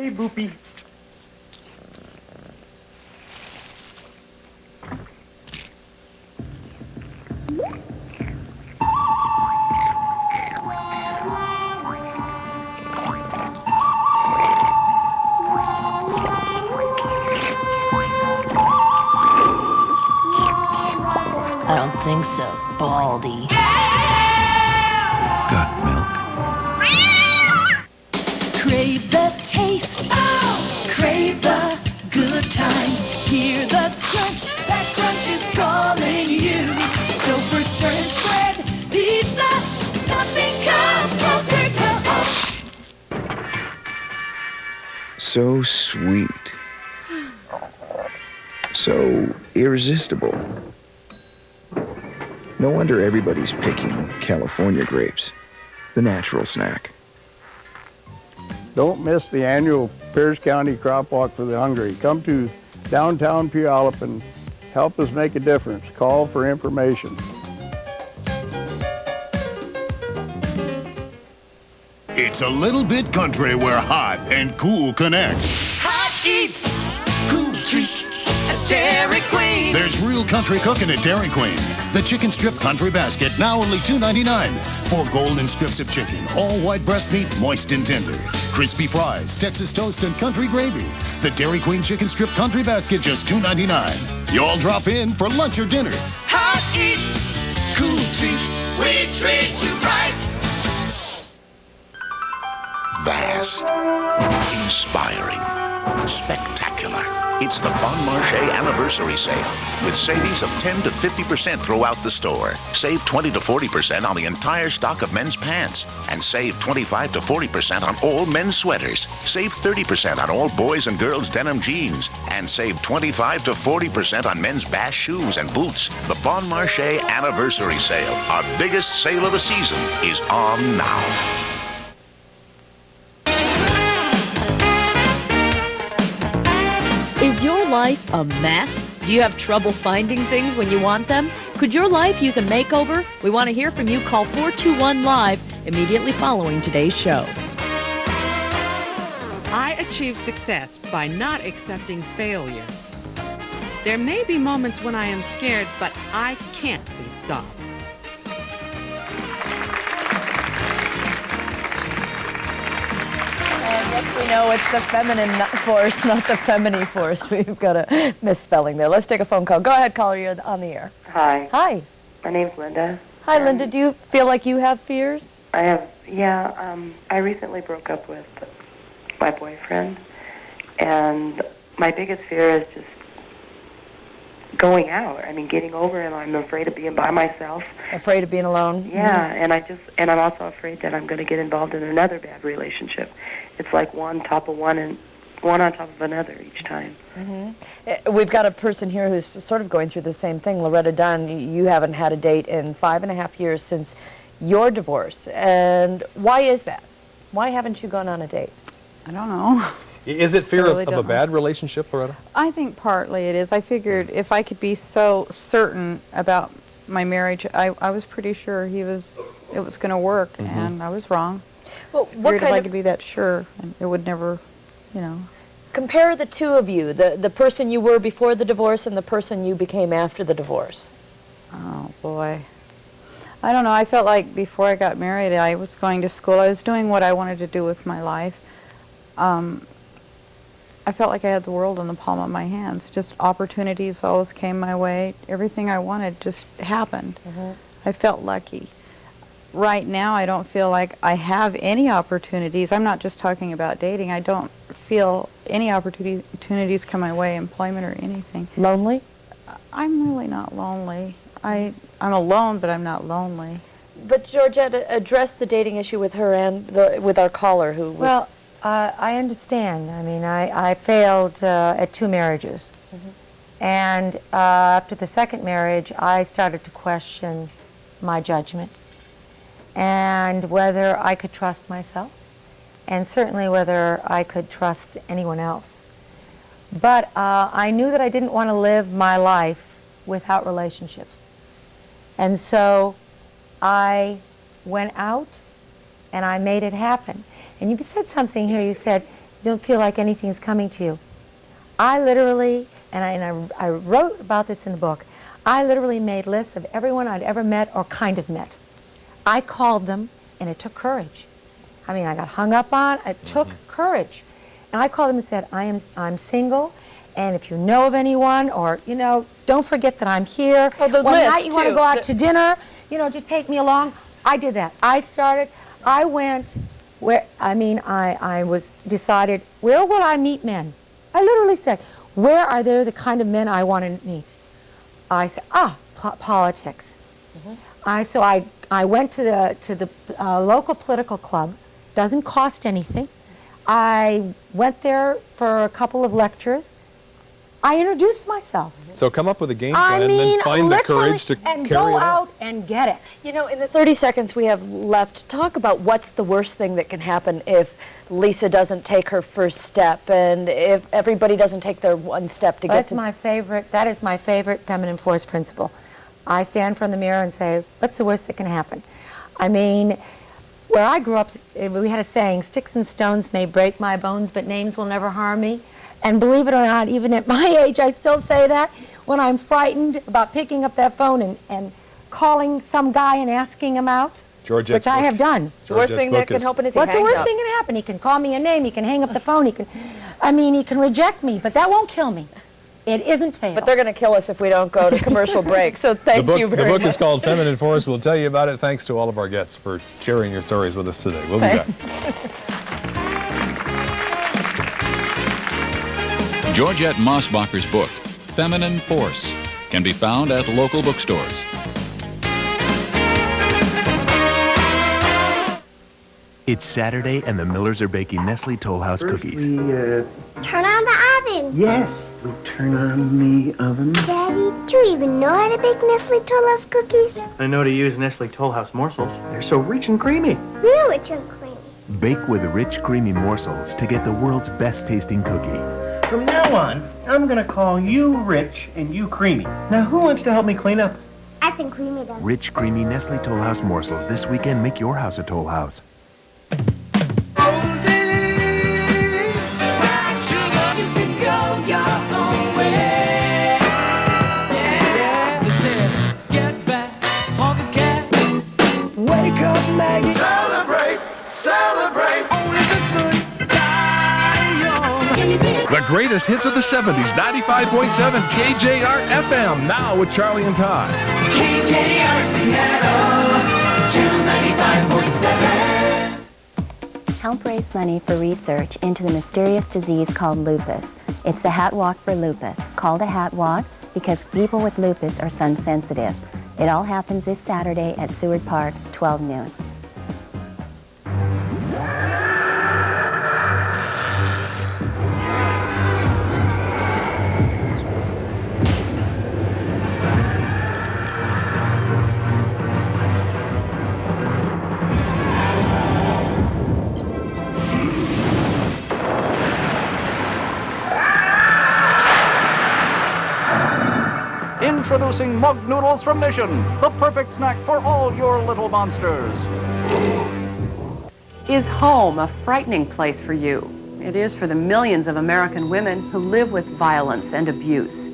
Hey, Boopy. I don't think so, Baldy. Got milk? Crave the taste. Oh! Crave the good times. Hear the crunch. That crunch is calling you. Stouffer's French bread, pizza. Nothing comes closer to us. So sweet. So irresistible. No wonder everybody's picking California grapes, the natural snack. Don't miss the annual Pierce County Crop Walk for the Hungry. Come to downtown Puyallup and help us make a difference. Call for information. It's a little bit country where hot and cool connect. Hot eats, cool treats at Dairy Queen. There's real country cooking at Dairy Queen. The chicken strip country basket, now only $2.99. 4 golden strips of chicken, all white breast meat, moist and tender. Crispy fries, Texas toast, and country gravy. The Dairy Queen chicken strip country basket, just $2.99. You all drop in for lunch or dinner. Hot eats, cool treats, we treat you right. Vast, inspiring, spectacular. It's the Bon Marché Anniversary Sale with savings of 10 to 50% throughout the store. Save 20 to 40% on the entire stock of men's pants and save 25 to 40% on all men's sweaters. Save 30% on all boys and girls denim jeans and save 25 to 40% on men's bass shoes and boots. The Bon Marché Anniversary Sale, our biggest sale of the season, is on now. Is your life a mess? Do you have trouble finding things when you want them? Could your life use a makeover? We want to hear from you. Call 421-LIVE immediately following today's show. I achieve success by not accepting failure. There may be moments when I am scared, but I can't be stopped. And yes, we know it's the feminine force, not the feminine force. We've got a misspelling there. Let's take a phone call. Go ahead, caller. You're on the air. Hi. Hi. My name's Linda. Hi, Linda. Do you feel like you have fears? I have, yeah. I recently broke up with my boyfriend, and my biggest fear is just going out. I mean, getting over him. I'm afraid of being by myself. Afraid of being alone? Yeah, and I'm also afraid that I'm going to get involved in another bad relationship. It's like one on top of one and one on top of another each time. We've got a person here who's sort of going through the same thing. Loretta Dunn, you haven't had a date in 5.5 years since your divorce. And why is that? Why haven't you gone on a date? I don't know. Is it fear I really of a don't bad relationship, Loretta? I think partly it is. I figured if I could be so certain about my marriage, I was pretty sure it was going to work, and I was wrong. Well, What if I could be that sure, and it would never, Compare the two of you, the person you were before the divorce and the person you became after the divorce. Oh, boy. I don't know. I felt like before I got married, I was going to school. I was doing what I wanted to do with my life. I felt like I had the world in the palm of my hands. Just opportunities always came my way. Everything I wanted just happened. I felt lucky. Right now, I don't feel like I have any opportunities. I'm not just talking about dating. I don't feel any opportunities come my way, employment or anything. Lonely? I'm really not lonely. I'm alone, but I'm not lonely. But Georgette, address the dating issue with her and with our caller who was... Well, I understand. I mean, I failed at 2 marriages. And after the second marriage, I started to question my judgment and whether I could trust myself, and certainly whether I could trust anyone else. But I knew that I didn't want to live my life without relationships. And so I went out and I made it happen. And you said something here. You said You don't feel like anything's coming to you. I literally, and I wrote about this in the book, I literally made lists of everyone I'd ever met or kind of met. I called them, and it took courage. I mean, I got hung up on, it took courage. And I called them and said, I'm single, and if you know of anyone, or, you know, don't forget that I'm here. Oh, the One list, night you want to too. go out to dinner, you know, just take me along. I did that. I went where, I was decided, where will I meet men? I literally said, where are there the kind of men I want to meet? I said, politics. So I went to the local political club. Doesn't cost anything. I went there for a couple of lectures. I introduced myself. So come up with a game plan and then find the courage to and carry go it out. out and get it. You know, in the 30 seconds we have left, talk about what's the worst thing that can happen if Lisa doesn't take her first step, and if everybody doesn't take their one step to get to... That is my favorite feminine force principle. I stand in front of the mirror and say, what's the worst that can happen? I mean, where I grew up, we had a saying, sticks and stones may break my bones, but names will never harm me. And believe it or not, even at my age, I still say that when I'm frightened about picking up that phone and calling some guy and asking him out, which I have done. The worst thing that can happen is he What's the hangs worst up. thing can happen? He can call me a name, he can hang up the phone, he can reject me, but that won't kill me. It isn't fatal. But they're going to kill us if we don't go to commercial break, so thank you very much. The book is called Feminine Force. We'll tell you about it. Thanks to all of our guests for sharing your stories with us today. We'll be back. Georgette Mossbacher's book, Feminine Force, can be found at local bookstores. It's Saturday and the Millers are baking Nestle Toll House cookies. Turn on the oven. Yes, we turn on the oven. Daddy, do you even know how to bake Nestle Toll House cookies? I know to use Nestle Toll House morsels. They're so rich and creamy. Real rich and creamy. Bake with rich, creamy morsels to get the world's best tasting cookie. From now on, I'm gonna call you Rich and you Creamy. Now, who wants to help me clean up? I think Creamy does. Rich, creamy Nestle Toll House morsels. This weekend, make your house a Toll House. Wake up, Maggie. Celebrate, celebrate. Only the good die young. The greatest hits of the 70s, 95.7 KJR FM, now with Charlie and Todd. KJR Seattle, channel 95.7. Help raise money for research into the mysterious disease called lupus. It's the Hat Walk for Lupus, called a Hat Walk because people with lupus are sun sensitive. It all happens this Saturday at Seward Park, 12 noon. Introducing mug noodles from Mission, the perfect snack for all your little monsters. Is home a frightening place for you? It is for the millions of American women who live with violence and abuse.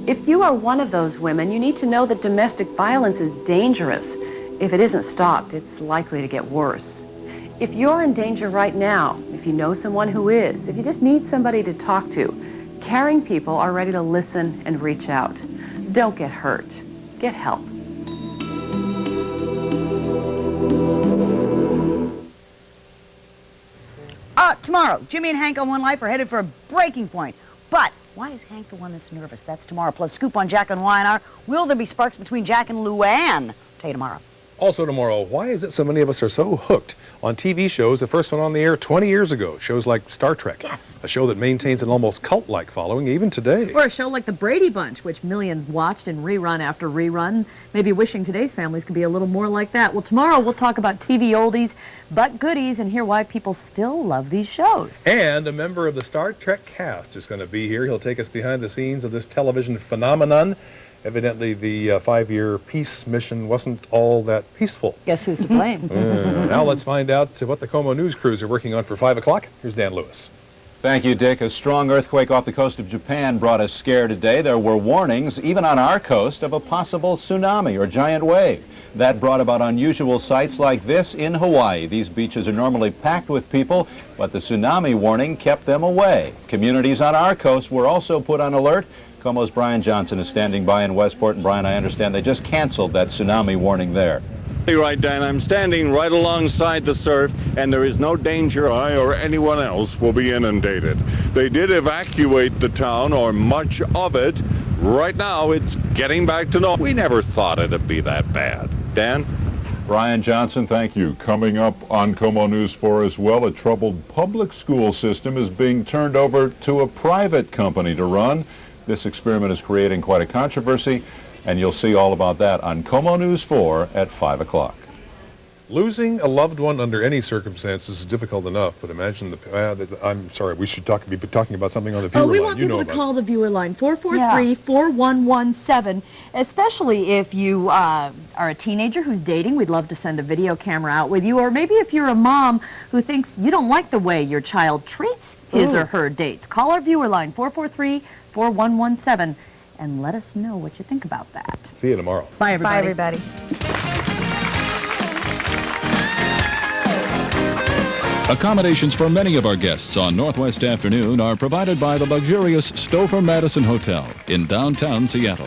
If you are one of those women, you need to know that domestic violence is dangerous. If it isn't stopped, it's likely to get worse. If you're in danger right now, if you know someone who is, if you just need somebody to talk to, caring people are ready to listen and reach out. Don't get hurt. Get help. Tomorrow, Jimmy and Hank on One Life are headed for a breaking point. But why is Hank the one that's nervous? That's tomorrow. Plus, scoop on Jack and Wynard. Will there be sparks between Jack and Luann? Tell you tomorrow. Also tomorrow, why is it so many of us are so hooked on TV shows? The first one on the air 20 years ago, shows like Star Trek. Yes. A show that maintains an almost cult-like following even today. Or a show like The Brady Bunch, which millions watched in rerun after rerun, maybe wishing today's families could be a little more like that. Well, tomorrow we'll talk about TV oldies, but goodies, and hear why people still love these shows. And a member of the Star Trek cast is going to be here. He'll take us behind the scenes of this television phenomenon. Evidently, the 5-year peace mission wasn't all that peaceful. Guess who's to blame? Now let's find out what the KOMO News crews are working on for 5 o'clock. Here's Dan Lewis. Thank you, Dick. A strong earthquake off the coast of Japan brought a scare today. There were warnings, even on our coast, of a possible tsunami or giant wave. That brought about unusual sights like this in Hawaii. These beaches are normally packed with people, but the tsunami warning kept them away. Communities on our coast were also put on alert. KOMO's Brian Johnson is standing by in Westport. And Brian, I understand they just canceled that tsunami warning there. You're right, Dan. I'm standing right alongside the surf, and there is no danger I or anyone else will be inundated. They did evacuate the town, or much of it. Right now, it's getting back to normal. We never thought it'd be that bad. Dan? Brian Johnson, thank you. Coming up on KOMO News 4 as well, a troubled public school system is being turned over to a private company to run. This experiment is creating quite a controversy, and you'll see all about that on KOMO News 4 at 5 o'clock. Losing a loved one under any circumstances is difficult enough, but imagine I'm sorry, we should be talking about something on the viewer line. We want people to call the viewer line, 443-4117, especially if you are a teenager who's dating. We'd love to send a video camera out with you, or maybe if you're a mom who thinks you don't like the way your child treats his or her dates. Call our viewer line, 443-4117. And let us know what you think about that. See you tomorrow. Bye, everybody. Bye, everybody. Accommodations for many of our guests on Northwest Afternoon are provided by the luxurious Stouffer Madison Hotel in downtown Seattle.